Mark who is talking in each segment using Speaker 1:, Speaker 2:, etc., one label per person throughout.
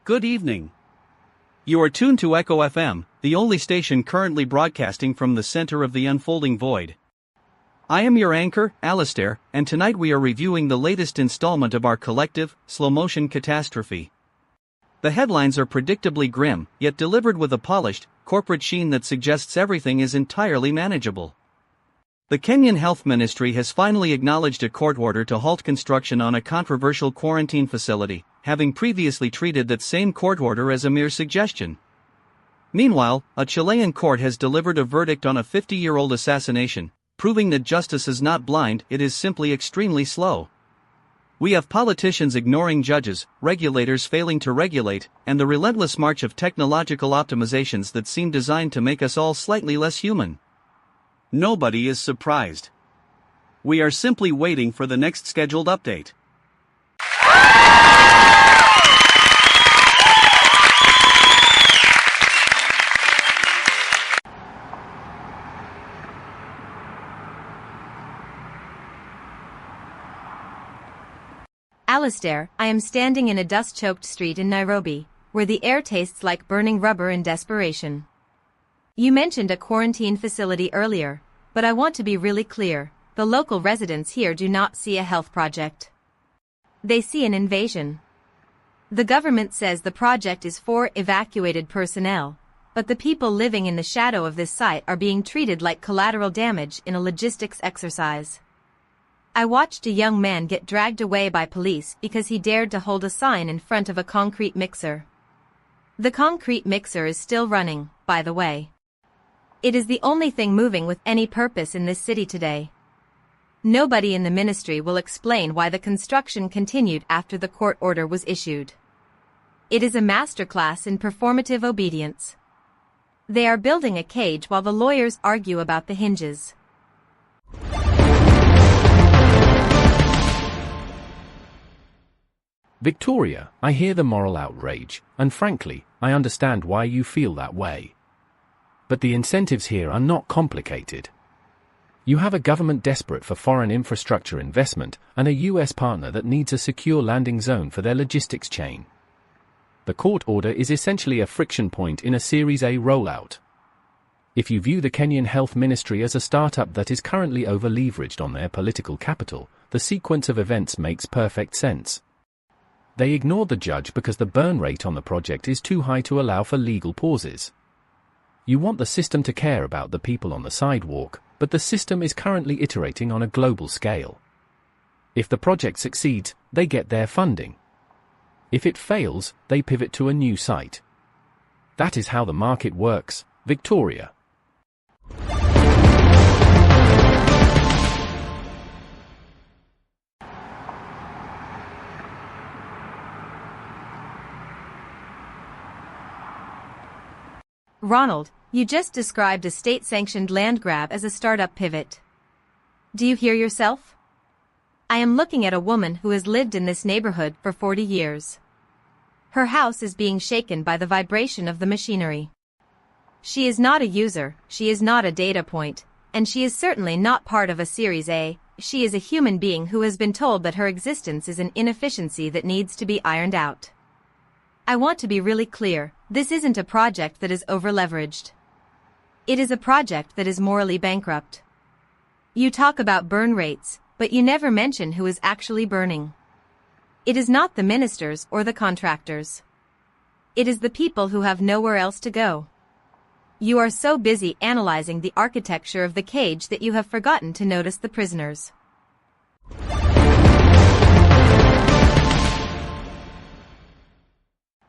Speaker 1: Good evening. You are tuned to Echo FM, the only station currently broadcasting from the center of the unfolding void. I am your anchor, Alistair, and tonight we are reviewing the latest installment of our collective, slow-motion catastrophe. The headlines are predictably grim, yet delivered with a polished, corporate sheen that suggests everything is entirely manageable. The Kenyan Health Ministry has finally acknowledged a court order to halt construction on a controversial quarantine facility, having previously treated that same court order as a mere suggestion. Meanwhile, a Chilean court has delivered a verdict on a 50-year-old assassination, proving that justice is not blind, it is simply extremely slow. We have politicians ignoring judges, regulators failing to regulate, and the relentless march of technological optimizations that seem designed to make us all slightly less human. Nobody is surprised. We are simply waiting for the next scheduled update.
Speaker 2: Alistair, I am standing in a dust-choked street in Nairobi, where the air tastes like burning rubber in desperation. You mentioned a quarantine facility earlier, but I want to be really clear, the local residents here do not see a health project. They see an invasion. The government says the project is for evacuated personnel, but the people living in the shadow of this site are being treated like collateral damage in a logistics exercise. I watched a young man get dragged away by police because he dared to hold a sign in front of a concrete mixer. The concrete mixer is still running, by the way. It is the only thing moving with any purpose in this city today. Nobody in the ministry will explain why the construction continued after the court order was issued. It is a masterclass in performative obedience. They are building a cage while the lawyers argue about the hinges.
Speaker 3: Victoria, I hear the moral outrage, and frankly, I understand why you feel that way. But the incentives here are not complicated. You have a government desperate for foreign infrastructure investment and a US partner that needs a secure landing zone for their logistics chain. The court order is essentially a friction point in a Series A rollout. If you view the Kenyan Health Ministry as a startup that is currently over-leveraged on their political capital, the sequence of events makes perfect sense. They ignored the judge because the burn rate on the project is too high to allow for legal pauses. You want the system to care about the people on the sidewalk, but the system is currently iterating on a global scale. If the project succeeds, they get their funding. If it fails, they pivot to a new site. That is how the market works, Victoria.
Speaker 2: Ronald, you just described a state-sanctioned land grab as a startup pivot. Do you hear yourself? I am looking at a woman who has lived in this neighborhood for 40 years. Her house is being shaken by the vibration of the machinery. She is not a user, she is not a data point, and she is certainly not part of a Series A. She is a human being who has been told that her existence is an inefficiency that needs to be ironed out. I want to be really clear, this isn't a project that is over-leveraged. It is a project that is morally bankrupt. You talk about burn rates, but you never mention who is actually burning. It is not the ministers or the contractors. It is the people who have nowhere else to go. You are so busy analyzing the architecture of the cage that you have forgotten to notice the prisoners.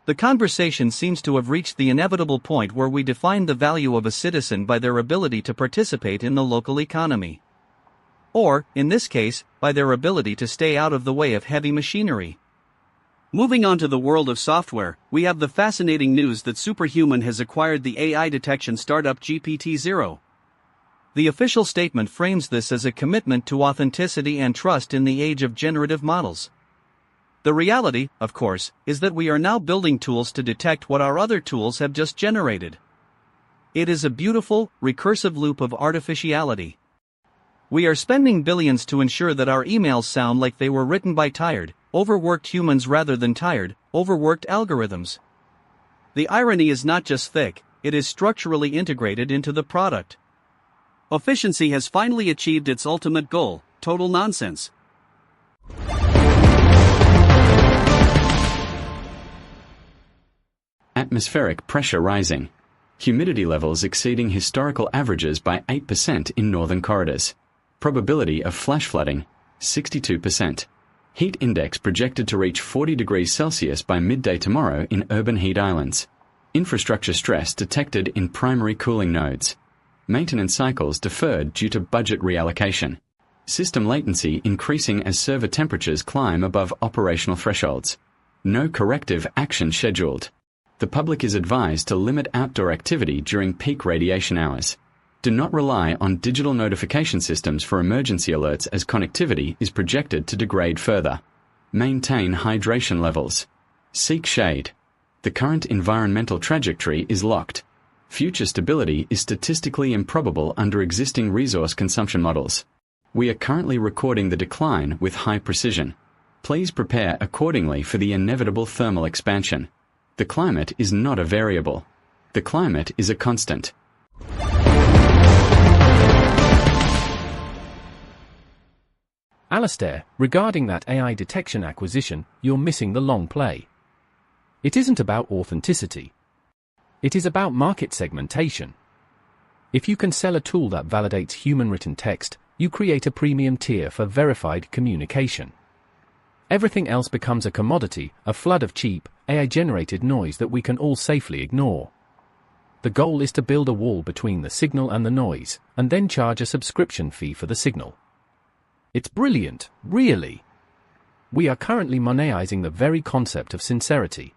Speaker 1: The conversation seems to have reached the inevitable point where we define the value of a citizen by their ability to participate in the local economy. Or, in this case, by their ability to stay out of the way of heavy machinery. Moving on to the world of software, we have the fascinating news that Superhuman has acquired the AI detection startup GPT-0. The official statement frames this as a commitment to authenticity and trust in the age of generative models. The reality, of course, is that we are now building tools to detect what our other tools have just generated. It is a beautiful, recursive loop of artificiality. We are spending billions to ensure that our emails sound like they were written by tired, overworked humans rather than tired, overworked algorithms. The irony is not just thick, it is structurally integrated into the product. Efficiency has finally achieved its ultimate goal: total nonsense.
Speaker 4: Atmospheric pressure rising. Humidity levels exceeding historical averages by 8% in northern corridors. Probability of flash flooding, 62%. Heat index projected to reach 40 degrees Celsius by midday tomorrow in urban heat islands. Infrastructure stress detected in primary cooling nodes. Maintenance cycles deferred due to budget reallocation. System latency increasing as server temperatures climb above operational thresholds. No corrective action scheduled. The public is advised to limit outdoor activity during peak radiation hours. Do not rely on digital notification systems for emergency alerts as connectivity is projected to degrade further. Maintain hydration levels. Seek shade. The current environmental trajectory is locked. Future stability is statistically improbable under existing resource consumption models. We are currently recording the decline with high precision. Please prepare accordingly for the inevitable thermal expansion. The climate is not a variable. The climate is a constant.
Speaker 3: Alastair, regarding that AI detection acquisition, you're missing the long play. It isn't about authenticity. It is about market segmentation. If you can sell a tool that validates human-written text, you create a premium tier for verified communication. Everything else becomes a commodity, a flood of cheap, AI-generated noise that we can all safely ignore. The goal is to build a wall between the signal and the noise, and then charge a subscription fee for the signal. It's brilliant, really. We are currently monetising the very concept of sincerity.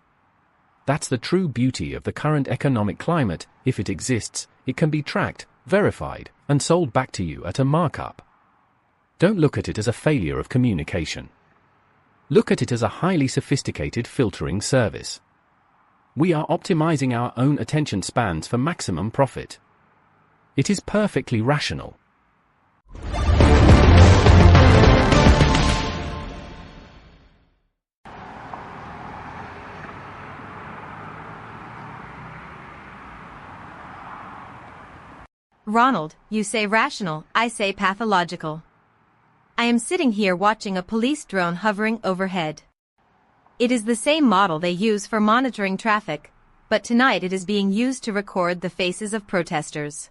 Speaker 3: That's the true beauty of the current economic climate. If it exists, it can be tracked, verified, and sold back to you at a markup. Don't look at it as a failure of communication. Look at it as a highly sophisticated filtering service. We are optimizing our own attention spans for maximum profit. It is perfectly rational.
Speaker 2: Ronald, you say rational, I say pathological. I am sitting here watching a police drone hovering overhead. It is the same model they use for monitoring traffic, but tonight it is being used to record the faces of protesters.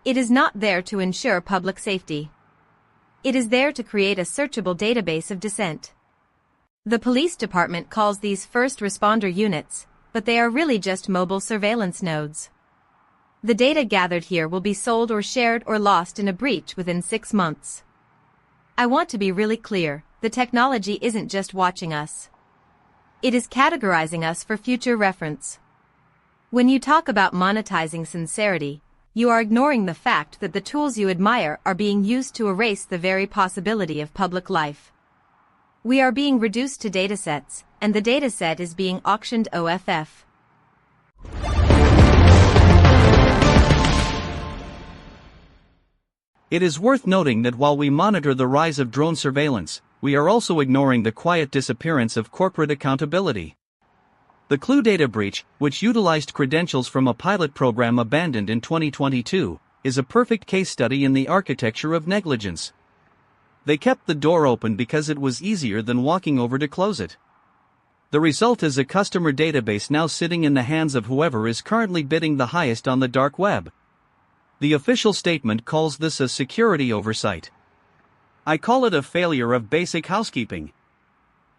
Speaker 2: It is not there to ensure public safety. It is there to create a searchable database of dissent. The police department calls these first responder units, but they are really just mobile surveillance nodes. The data gathered here will be sold or shared or lost in a breach within 6 months. I want to be really clear, the technology isn't just watching us. It is categorizing us for future reference. When you talk about monetizing sincerity, you are ignoring the fact that the tools you admire are being used to erase the very possibility of public life. We are being reduced to datasets, and the dataset is being auctioned OFF.
Speaker 1: It is worth noting that while we monitor the rise of drone surveillance, we are also ignoring the quiet disappearance of corporate accountability. The Clue data breach, which utilized credentials from a pilot program abandoned in 2022, is a perfect case study in the architecture of negligence. They kept the door open because it was easier than walking over to close it. The result is a customer database now sitting in the hands of whoever is currently bidding the highest on the dark web. The official statement calls this a security oversight. I call it a failure of basic housekeeping.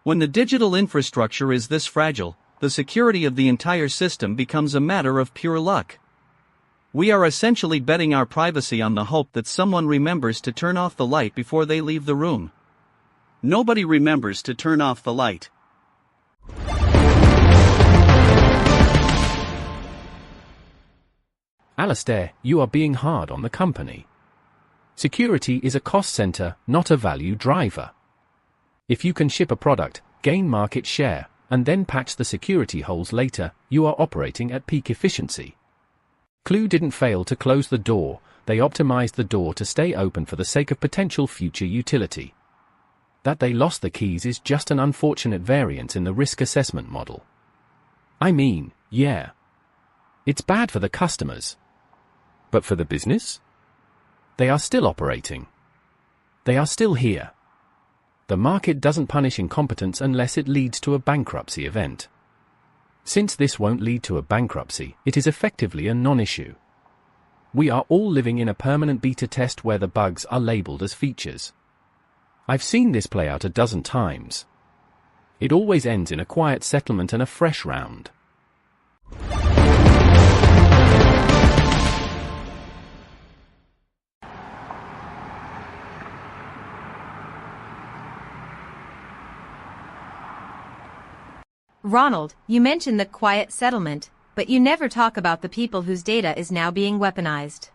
Speaker 1: When the digital infrastructure is this fragile, the security of the entire system becomes a matter of pure luck. We are essentially betting our privacy on the hope that someone remembers to turn off the light before they leave the room. Nobody remembers to turn off the light.
Speaker 3: Alastair, you are being hard on the company. Security is a cost center, not a value driver. If you can ship a product, gain market share, and then patch the security holes later, you are operating at peak efficiency. Clue didn't fail to close the door, they optimized the door to stay open for the sake of potential future utility. That they lost the keys is just an unfortunate variance in the risk assessment model. I mean, Yeah. It's bad for the customers. But for the business? They are still operating. They are still here. The market doesn't punish incompetence unless it leads to a bankruptcy event. Since this won't lead to a bankruptcy, it is effectively a non-issue. We are all living in a permanent beta test where the bugs are labeled as features. I've seen this play out a dozen times. It always ends in a quiet settlement and a fresh round.
Speaker 2: Ronald, you mentioned the quiet settlement, but you never talk about the people whose data is now being weaponized.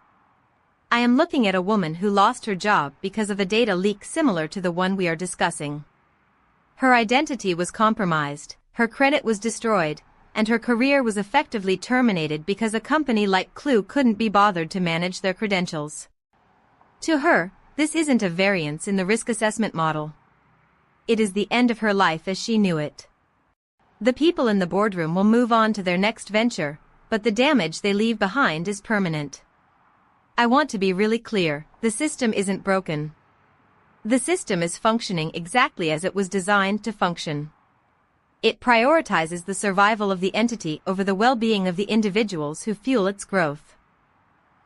Speaker 2: I am looking at a woman who lost her job because of a data leak similar to the one we are discussing. Her identity was compromised, her credit was destroyed, and her career was effectively terminated because a company like Clue couldn't be bothered to manage their credentials. To her, this isn't a variance in the risk assessment model. It is the end of her life as she knew it. The people in the boardroom will move on to their next venture, but the damage they leave behind is permanent. I want to be really clear, the system isn't broken. The system is functioning exactly as it was designed to function. It prioritizes the survival of the entity over the well-being of the individuals who fuel its growth.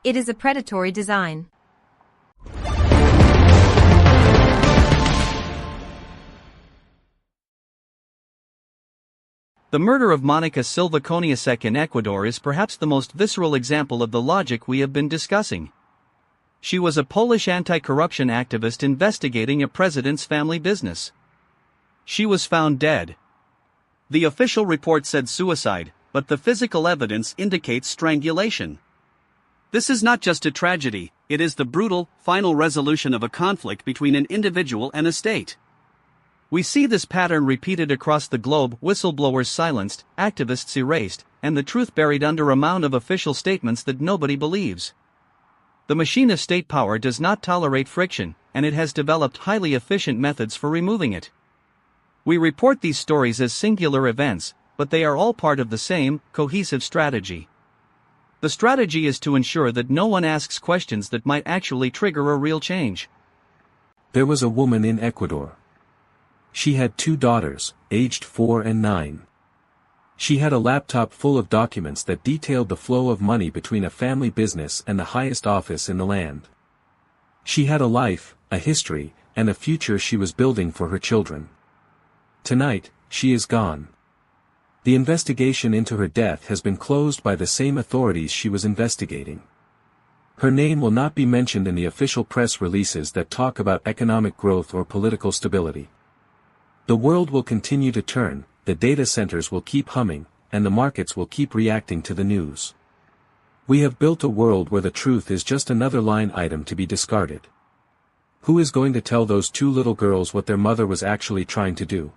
Speaker 2: It is a predatory design.
Speaker 1: The murder of Monica Silva Koniasek in Ecuador is perhaps the most visceral example of the logic we have been discussing. She was a Polish anti-corruption activist investigating a president's family business. She was found dead. The official report said suicide, but the physical evidence indicates strangulation. This is not just a tragedy, it is the brutal, final resolution of a conflict between an individual and a state. We see this pattern repeated across the globe: whistleblowers silenced, activists erased, and the truth buried under a mound of official statements that nobody believes. The machine of state power does not tolerate friction, and it has developed highly efficient methods for removing it. We report these stories as singular events, but they are all part of the same, cohesive strategy. The strategy is to ensure that no one asks questions that might actually trigger a real change.
Speaker 5: There was a woman in Ecuador. She had 2 daughters, aged 4 and 9. She had a laptop full of documents that detailed the flow of money between a family business and the highest office in the land. She had a life, a history, and a future she was building for her children. Tonight, she is gone. The investigation into her death has been closed by the same authorities she was investigating. Her name will not be mentioned in the official press releases that talk about economic growth or political stability. The world will continue to turn, the data centers will keep humming, and the markets will keep reacting to the news. We have built a world where the truth is just another line item to be discarded. Who is going to tell those 2 little girls what their mother was actually trying to do?